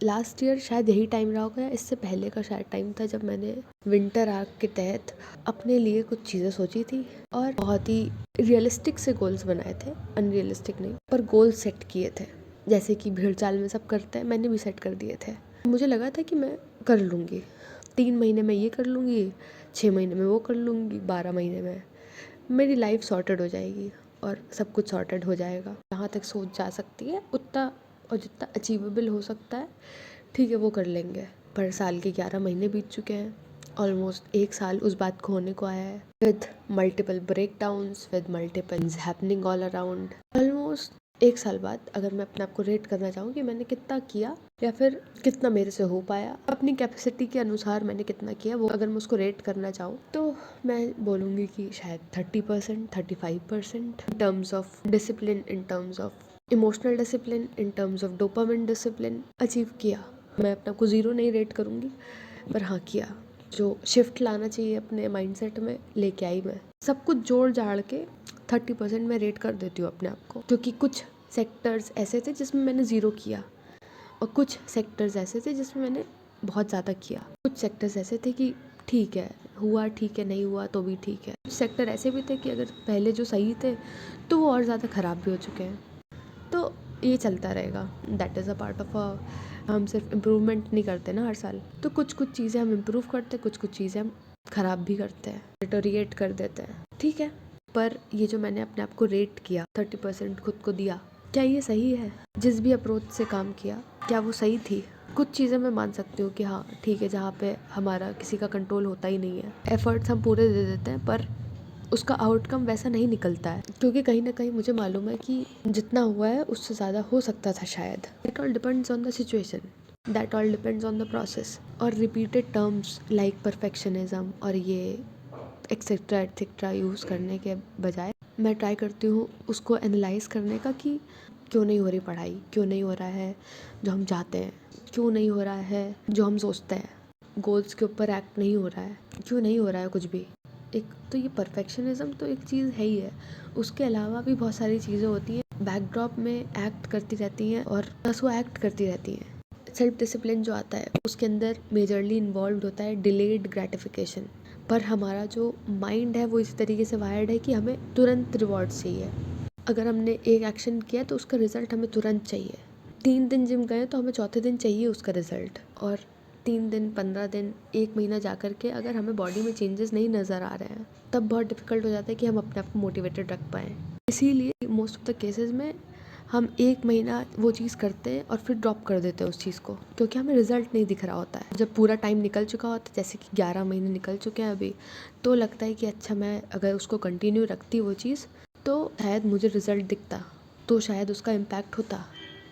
Last year शायद यही time रहा होगा या इससे पहले का शायद टाइम था जब मैंने विंटर आर्क के तहत अपने लिए कुछ चीज़ें सोची थी और बहुत ही रियलिस्टिक से गोल्स बनाए थे, अनरियलिस्टिक नहीं, पर गोल्स सेट किए थे। जैसे कि भीड़ चाल में सब करते हैं, मैंने भी सेट कर दिए थे। मुझे लगा था कि मैं कर लूँगी, 3 महीने में ये कर लूँगी, 6 महीने में वो कर लूँगी, 12 महीने में मेरी लाइफ सॉर्टेड हो जाएगी और सब कुछ सॉर्टेड हो जाएगा। जहाँ तक सोच जा सकती है उतना और जितना अचीवेबल हो सकता है ठीक है वो कर लेंगे। पर साल के 11 महीने बीत चुके हैं, ऑलमोस्ट 1 साल उस बात को होने को आया है, with multiple breakdowns, with multiple happening all around. Almost 1 साल बाद अगर मैं अपने आप को रेट करना चाहूँ कि मैंने कितना किया या फिर कितना मेरे से हो पाया, अपनी कैपेसिटी के अनुसार मैंने कितना किया, वो अगर मैं उसको रेट करना चाहूँ तो मैं बोलूँगी कि शायद 30%, 35% in terms of discipline, in terms of emotional discipline, in terms of dopamine discipline achieve किया। मैं अपने आप को 0 नहीं रेट करूँगी, पर हाँ किया। जो शिफ्ट लाना चाहिए अपने माइंडसेट में लेके आई। मैं सब कुछ जोड़ जाड़ के 30% में रेट कर देती हूँ अपने आप को, क्योंकि कुछ सेक्टर्स ऐसे थे जिसमें मैंने 0 किया और कुछ सेक्टर्स ऐसे थे जिसमें मैंने बहुत ज़्यादा किया। कुछ सेक्टर्स ऐसे थे कि ठीक है हुआ, ठीक है नहीं हुआ तो भी ठीक है। कुछ सेक्टर ऐसे भी थे कि अगर पहले जो सही थे तो वो और ज़्यादा ख़राब भी हो चुके हैं। तो ये चलता रहेगा, that is a part of हम सिर्फ इम्प्रूवमेंट नहीं करते ना हर साल, तो कुछ कुछ चीज़ें हम इम्प्रूव करते हैं, कुछ कुछ चीज़ें हम ख़राब भी करते हैं, डिटोरिएट कर देते हैं, ठीक है। पर ये जो मैंने अपने आप को रेट किया, 30% खुद को दिया, क्या ये सही है? जिस भी अप्रोच से काम किया क्या वो सही थी? कुछ चीज़ें मैं मान सकती हूँ कि हाँ ठीक है, जहाँ पे हमारा किसी का कंट्रोल होता ही नहीं है, एफर्ट्स हम पूरे दे देते हैं पर उसका आउटकम वैसा नहीं निकलता है, क्योंकि कहीं ना कहीं मुझे मालूम है कि जितना हुआ है उससे ज़्यादा हो सकता था शायद। It all depends on the situation, that all depends on the process. और रिपीटेड टर्म्स लाइक परफेक्शनिज्म और ये एक्सेट्रा यूज़ करने के बजाय मैं ट्राई करती हूँ उसको एनालाइज करने का कि क्यों नहीं हो रही पढ़ाई, क्यों नहीं हो रहा है जो हम चाहते हैं, क्यों नहीं हो रहा है जो हम सोचते हैं, गोल्स के ऊपर एक्ट नहीं हो रहा है, क्यों नहीं हो रहा है कुछ भी। एक तो ये परफेक्शनिज्म तो एक चीज़ है ही है, उसके अलावा भी बहुत सारी चीज़ें होती हैं बैकड्रॉप में एक्ट करती रहती हैं और बस वो एक्ट करती रहती हैं। सेल्फ डिसिप्लिन जो आता है उसके अंदर मेजरली इन्वॉल्व होता है डिलेड ग्रेटिफिकेशन, पर हमारा जो माइंड है वो इस तरीके से वायर्ड है कि हमें तुरंत रिवॉर्ड चाहिए। अगर हमने एक एक्शन किया तो उसका रिजल्ट हमें तुरंत चाहिए। 3 दिन जिम गए तो हमें चौथे दिन चाहिए उसका रिजल्ट, और 3 दिन, 15 दिन, 1 महीना जा कर के अगर हमें बॉडी में चेंजेस नहीं नज़र आ रहे हैं तब बहुत डिफिकल्ट हो जाता है कि हम अपने आप को मोटिवेटेड रख पाएँ। इसीलिए मोस्ट ऑफ द केसेस में हम 1 महीना वो चीज़ करते हैं और फिर ड्रॉप कर देते हैं उस चीज़ को, क्योंकि हमें रिजल्ट नहीं दिख रहा होता है। जब पूरा टाइम निकल चुका होता है, जैसे कि 11 महीने निकल चुके हैं अभी, तो लगता है कि अच्छा मैं अगर उसको कंटिन्यू रखती वो चीज़ तो शायद मुझे रिजल्ट दिखता, तो शायद उसका इम्पैक्ट होता।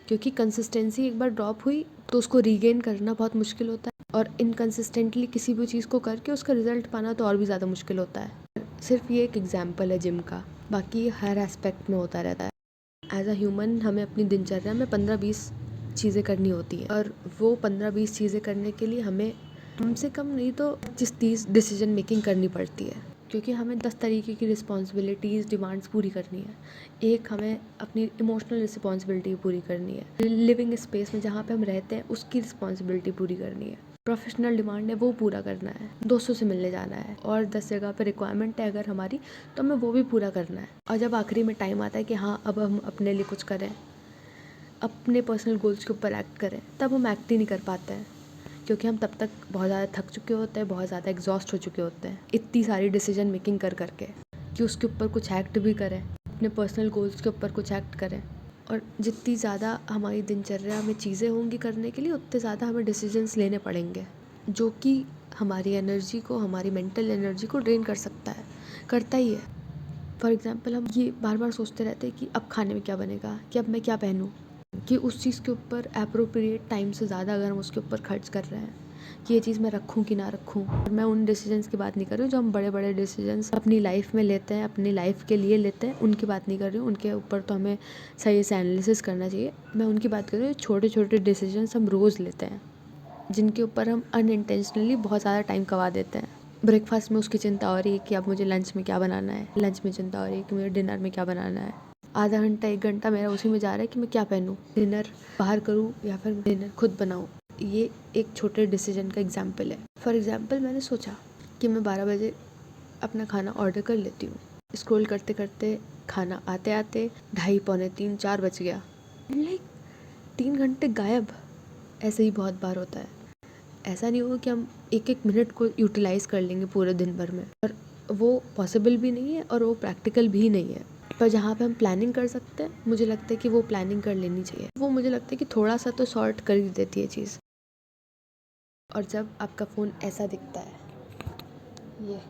क्योंकि कंसिस्टेंसी एक बार ड्रॉप हुई तो उसको रीगेन करना बहुत मुश्किल होता है, और इनकंसिस्टेंटली किसी भी चीज़ को करके उसका रिजल्ट पाना तो और भी ज़्यादा मुश्किल होता है। सिर्फ ये एक एग्जाम्पल है जिम का, बाकी हर एस्पेक्ट में होता रहता है। एज अ ह्यूमन हमें अपनी दिनचर्या में 15-20 चीज़ें करनी होती हैं, और वो 15-20 चीज़ें करने के लिए हमें कम से कम नहीं तो 25-30 डिसीजन मेकिंग करनी पड़ती है, क्योंकि हमें 10 तरीके की रिस्पॉन्सिबिलिटीज़, डिमांड्स पूरी करनी है। एक हमें अपनी इमोशनल रिस्पॉन्सिबिलिटी पूरी करनी है, लिविंग स्पेस में जहाँ पे हम रहते हैं उसकी रिस्पॉन्सिबिलिटी पूरी करनी है, प्रोफेशनल डिमांड है वो पूरा करना है, दोस्तों से मिलने जाना है, और 10 जगह पर रिक्वायरमेंट है अगर हमारी तो हमें वो भी पूरा करना है। और जब आखिरी में टाइम आता है कि हाँ अब हम अपने लिए कुछ करें, अपने पर्सनल गोल्स के ऊपर एक्ट करें, तब हम एक्ट ही नहीं कर पाते हैं, क्योंकि हम तब तक बहुत ज़्यादा थक चुके होते हैं, बहुत ज़्यादा एग्जॉस्ट हो चुके होते हैं इतनी सारी डिसीजन मेकिंग कर करके, कि उसके ऊपर कुछ एक्ट भी करें, अपने पर्सनल गोल्स के ऊपर कुछ एक्ट करें। और जितनी ज़्यादा हमारी दिनचर्या में चीज़ें होंगी करने के लिए, उतने ज़्यादा हमें डिसीजंस लेने पड़ेंगे, जो कि हमारी एनर्जी को, हमारी मेंटल एनर्जी को ड्रेन कर सकता है, करता ही है। फॉर एग्जांपल हम ये बार बार सोचते रहते हैं कि अब खाने में क्या बनेगा, कि अब मैं क्या पहनूं, कि उस चीज़ के ऊपर एप्रोप्रिएट टाइम से ज़्यादा अगर हम उसके ऊपर खर्च कर रहे हैं कि ये चीज़ मैं रखूं कि ना रखूं। और मैं उन डिसीजंस की बात नहीं कर रही हूँ जो हम बड़े बड़े डिसीजंस अपनी लाइफ में लेते हैं, अपनी लाइफ के लिए लेते हैं, उनकी बात नहीं कर रही हूँ, उनके ऊपर तो हमें सही से एनालिसिस करना चाहिए। मैं उनकी बात कर रही हूँ छोटे छोटे डिसीजंस हम रोज़ लेते हैं, जिनके ऊपर हम अनइंटेंशनली बहुत ज़्यादा टाइम गवा देते हैं। ब्रेकफास्ट में उसकी चिंता हो रही है कि अब मुझे लंच में क्या बनाना है, लंच में चिंता हो रही है कि मुझे डिनर में क्या बनाना है, आधा घंटा 1 घंटा मेरा उसी में जा रहा है कि मैं क्या पहनूँ, डिनर बाहर करूँ या फिर डिनर खुद बनाऊँ। ये एक छोटे डिसीजन का एग्जाम्पल है। फॉर एग्जाम्पल मैंने सोचा कि मैं 12 बजे अपना खाना ऑर्डर कर लेती हूँ। स्क्रॉल करते करते खाना आते आते 2:30 पौने 3 4 बज गया। लाइक 3 घंटे गायब। ऐसे ही बहुत बार होता है। ऐसा नहीं होगा कि हम एक एक मिनट को यूटिलाइज़ कर लेंगे पूरे दिन भर में, और वो पॉसिबल भी नहीं है और वो प्रैक्टिकल भी नहीं है। पर जहाँ पे हम प्लानिंग कर सकते हैं, मुझे लगता है कि वो प्लानिंग कर लेनी चाहिए। वो मुझे लगता है कि थोड़ा सा तो सॉर्ट कर ही देती है चीज़। और जब आपका फ़ोन ऐसा दिखता है ये,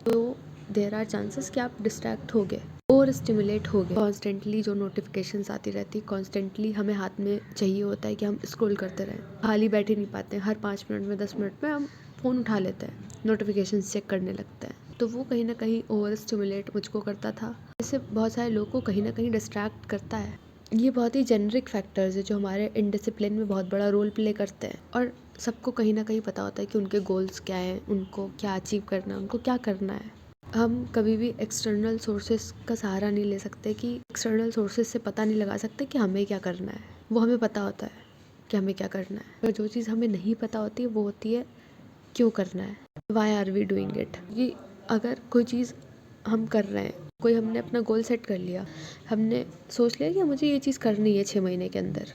तो देयर आर चांसेस कि आप डिस्ट्रैक्ट हो गए, ओवर स्टिमुलेट हो गए। कॉन्स्टेंटली जो नोटिफिकेशंस आती रहती, कॉन्स्टेंटली हमें हाथ में चाहिए होता है कि हम स्क्रॉल करते रहें, खाली बैठे नहीं पाते। हर 5 मिनट में 10 मिनट में हम फ़ोन उठा लेते हैं, नोटिफिकेशंस चेक करने लगते हैं। तो वो कहीं ना कहीं ओवर स्टिमुलेट मुझको करता था। ऐसे बहुत सारे लोगों को कहीं ना कहीं डिस्ट्रैक्ट करता है। ये बहुत ही जेनरिक फैक्टर्स है जो हमारे इनडिसिप्लिन में बहुत बड़ा रोल प्ले करते हैं, और सबको कहीं ना कहीं पता होता है कि उनके गोल्स क्या हैं, उनको क्या अचीव करना है, उनको क्या करना है। हम कभी भी एक्सटर्नल सोर्सेस का सहारा नहीं ले सकते कि एक्सटर्नल सोर्सेस से पता नहीं लगा सकते कि हमें क्या करना है। वो हमें पता होता है कि हमें क्या करना है, पर जो चीज़ हमें नहीं पता होती है वो होती है क्यों करना है, why are we doing it. ये अगर कोई चीज़ हम कर रहे हैं, कोई हमने अपना गोल सेट कर लिया, हमने सोच लिया कि मुझे ये चीज़ करनी है 6 महीने के अंदर,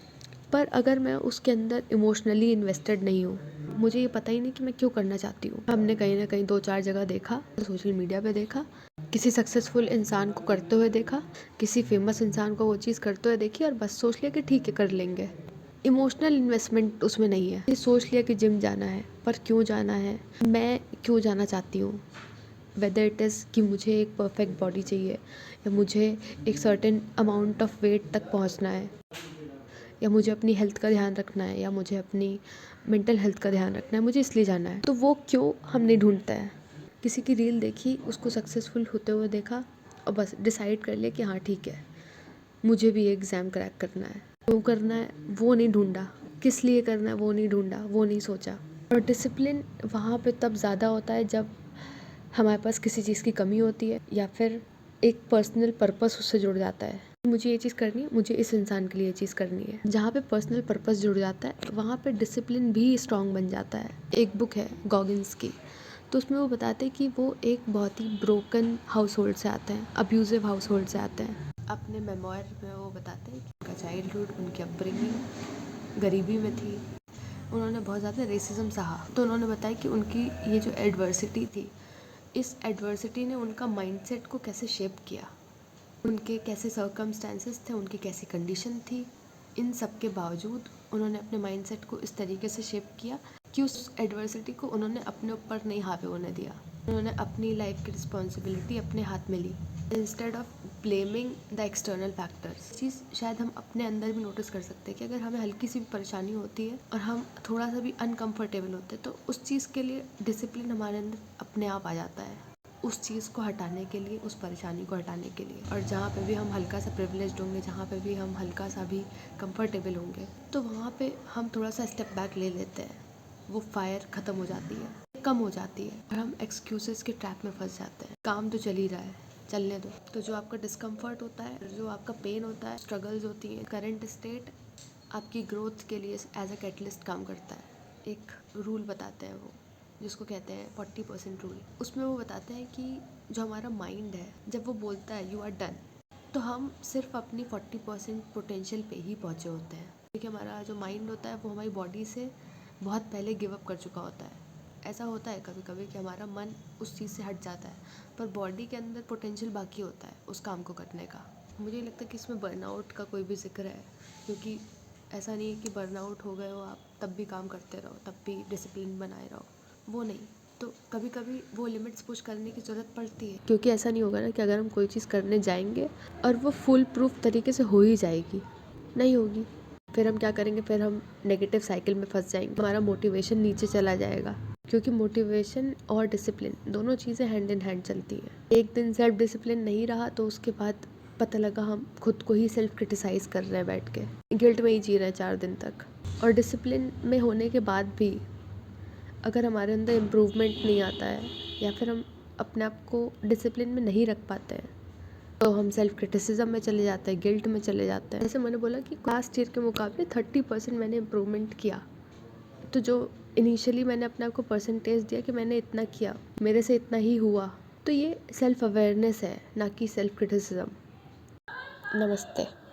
पर अगर मैं उसके अंदर इमोशनली इन्वेस्टेड नहीं हूँ, मुझे ये पता ही नहीं कि मैं क्यों करना चाहती हूँ। हमने कहीं ना कहीं 2-4 जगह देखा, सोशल मीडिया पे देखा, किसी सक्सेसफुल इंसान को करते हुए देखा, किसी फेमस इंसान को वो चीज़ करते हुए देखी, और बस सोच लिया कि ठीक है कर लेंगे। इमोशनल इन्वेस्टमेंट उसमें नहीं है। ये सोच लिया कि जिम जाना है, पर क्यों जाना है, मैं क्यों जाना चाहती हूँ, वेदर इट इज़ कि मुझे एक परफेक्ट बॉडी चाहिए, या मुझे एक सर्टेन अमाउंट ऑफ वेट तक पहुँचना है, या मुझे अपनी हेल्थ का ध्यान रखना है, या मुझे अपनी मेंटल हेल्थ का ध्यान रखना है, मुझे इसलिए जाना है। तो वो क्यों हम नहीं ढूंढते हैं। किसी की रील देखी, उसको सक्सेसफुल होते हुए देखा, और बस डिसाइड कर लिया कि हाँ ठीक है मुझे भी एग्ज़ाम क्रैक करना है। क्यों करना है वो नहीं ढूंढा, किस लिए करना है वो नहीं ढूंढा, वो नहीं सोचा। और डिसिप्लिन वहाँ पे तब ज़्यादा होता है जब हमारे पास किसी चीज़ की कमी होती है, या फिर एक पर्सनल पर्पस उससे जुड़ जाता है। मुझे ये चीज़ करनी है, मुझे इस इंसान के लिए ये चीज़ करनी है। जहाँ पे पर्सनल पर्पस जुड़ जाता है, वहाँ पे डिसिप्लिन भी स्ट्रॉन्ग बन जाता है। एक बुक है गॉगिन्स की, तो उसमें वो बताते हैं कि वो एक बहुत ही ब्रोकन हाउस होल्ड से आते हैं, अब्यूजिव हाउस होल्ड से आते हैं। अपने मेमोयर में वो बताते हैं कि उनका चाइल्डहुड, उनकी अपब्रिंगिंग गरीबी में थी, उन्होंने बहुत ज़्यादा रेसिज्म सहा। तो उन्होंने बताया कि उनकी ये जो एडवर्सिटी थी, इस एडवर्सिटी ने उनका माइंडसेट को कैसे शेप किया, उनके कैसे सर्कमस्टेंसेस थे, उनकी कैसी कंडीशन थी। इन सब के बावजूद उन्होंने अपने माइंडसेट को इस तरीके से शेप किया कि उस एडवर्सिटी को उन्होंने अपने ऊपर नहीं हावी होने दिया। उन्होंने अपनी लाइफ की रिस्पॉन्सिबिलिटी अपने हाथ में ली, instead of blaming the external factors. चीज़ शायद हम अपने अंदर भी नोटिस कर सकते हैं कि अगर हमें हल्की सी भी परेशानी होती है और हम थोड़ा सा भी अनकंफर्टेबल होते हैं, तो उस चीज़ के लिए डिसिप्लिन हमारे अंदर अपने आप आ जाता है, उस चीज़ को हटाने के लिए, उस परेशानी को हटाने के लिए। और जहाँ पे भी हम हल्का सा प्रिविलेज्ड होंगे, जहाँ पे भी हम हल्का सा भी कंफर्टेबल होंगे, तो वहाँ पे हम थोड़ा सा स्टेप बैक ले लेते हैं, वो फायर ख़त्म हो जाती है, कम हो जाती है, और हम एक्सक्यूजेस के ट्रैप में फंस जाते हैं। काम तो चल ही रहा है, चलने दो। तो जो आपका डिस्कम्फर्ट होता है, जो आपका पेन होता है, स्ट्रगल्स होती हैं, करंट स्टेट आपकी ग्रोथ के लिए एज अ कैटलिस्ट काम करता है। एक रूल बताते हैं वो, जिसको कहते हैं 40% रूल। उसमें वो बताते हैं कि जो हमारा माइंड है, जब वो बोलता है यू आर डन, तो हम सिर्फ अपनी 40% पोटेंशियल पे ही पहुँचे होते हैं, क्योंकि हमारा जो माइंड होता है वो हमारी बॉडी से बहुत पहले गिव अप कर चुका होता है। ऐसा होता है कभी कभी कि हमारा मन उस चीज़ से हट जाता है, पर बॉडी के अंदर पोटेंशियल बाकी होता है उस काम को करने का। मुझे लगता है कि इसमें बर्नआउट का कोई भी जिक्र है, क्योंकि ऐसा नहीं है कि बर्नआउट हो गए हो आप तब भी काम करते रहो, तब भी डिसिप्लिन बनाए रहो, वो नहीं। तो कभी कभी वो लिमिट्स पुश करने की ज़रूरत पड़ती है, क्योंकि ऐसा नहीं होगा ना कि अगर हम कोई चीज़ करने जाएंगे और वो फुल प्रूफ तरीके से हो ही जाएगी, नहीं होगी। फिर हम क्या करेंगे, फिर हम नेगेटिव साइकिल में फंस जाएंगे, हमारा मोटिवेशन नीचे चला जाएगा, क्योंकि मोटिवेशन और डिसिप्लिन दोनों चीज़ें हैंड इन हैंड चलती हैं। एक दिन सेल्फ डिसिप्लिन नहीं रहा तो उसके बाद पता लगा हम खुद को ही सेल्फ क्रिटिसाइज़ कर रहे हैं, बैठ के गिल्ट में ही जी रहे हैं 4 दिन तक। और डिसिप्लिन में होने के बाद भी अगर हमारे अंदर इम्प्रूवमेंट नहीं आता है, या फिर हम अपने आप को डिसिप्लिन में नहीं रख पाते हैं, तो हम सेल्फ क्रिटिसिज्म में चले जाते हैं, गिल्ट में चले जाते हैं। जैसे मैंने बोला कि लास्ट ईयर के मुकाबले 30% मैंने इम्प्रूवमेंट किया। तो जो इनिशियली मैंने अपने आप को परसेंटेज दिया कि मैंने इतना किया, मेरे से इतना ही हुआ, तो ये सेल्फ अवेयरनेस है, ना कि सेल्फ क्रिटिसिज्म। नमस्ते।